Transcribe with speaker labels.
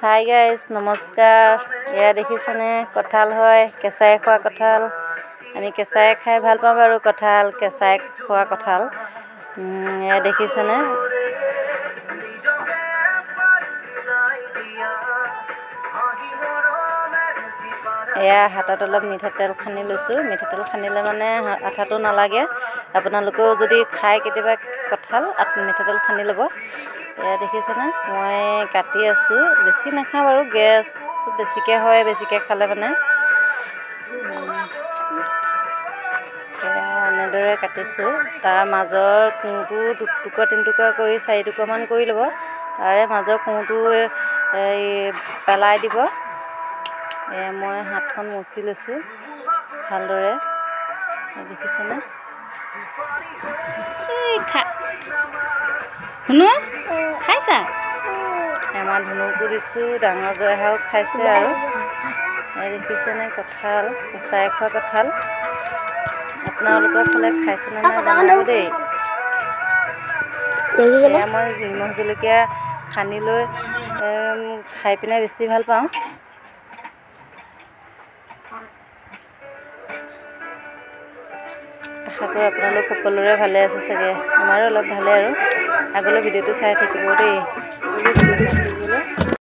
Speaker 1: Hi guys নমস্কাৰ। এয়া দেখিছেনে কঁঠাল হয়, কেঁচাই খোৱা কঁঠাল। আমি কেঁচাই খাই ভাল পাওঁ বাৰু কঁঠাল, কেঁচাই খোৱা কঁঠাল। এয়া দেখিছেনে এয়া হাতত অলপ মিঠাতেল সানি লৈছোঁ। মিঠাতেল সানিলে মানে আঠাটো নালাগে। আপোনালোকেও যদি খায় কেতিয়াবা কঁঠাল মিঠাতেল সানি ল'ব। এয়া দেখিছেনে মই কাটি আছোঁ, বেছি নাখাওঁ বাৰু, গেছ বেছিকৈ হয় বেছিকৈ খালে মানে। এনেদৰে কাটিছোঁ। তাৰ মাজৰ কোঁহটো দুটুকুৰা তিনিটুকুৰা কৰি 4 টুকুৰামান কৰি ল'ব। তাৰে মাজৰ কোঁহটো এই পেলাই দিব। মই হাতখন মচি লৈছোঁ ভালদৰে, দেখিছেনে। ধুনু খাইছা? আমাৰ ধুনুকো দিছোঁ, ডাঙৰ জয়হাও খাইছে। আৰু দেখিছেনে কঁঠাল, কেঁচাই খোৱা কঁঠাল। আপোনালোকৰ ফালে খাইছেনে নাই জনাব দেই। এয়া মই নিমখ জলকীয়া সানি লৈ খাই পিনে বেছি ভাল পাওঁ। আশা কৰোঁ আপোনালোক সকলোৰে ভালে আছে চাগে। আমাৰো অলপ ভালে আৰু। আগলৈ ভিডিঅ'টো চাই থাকিব দেই।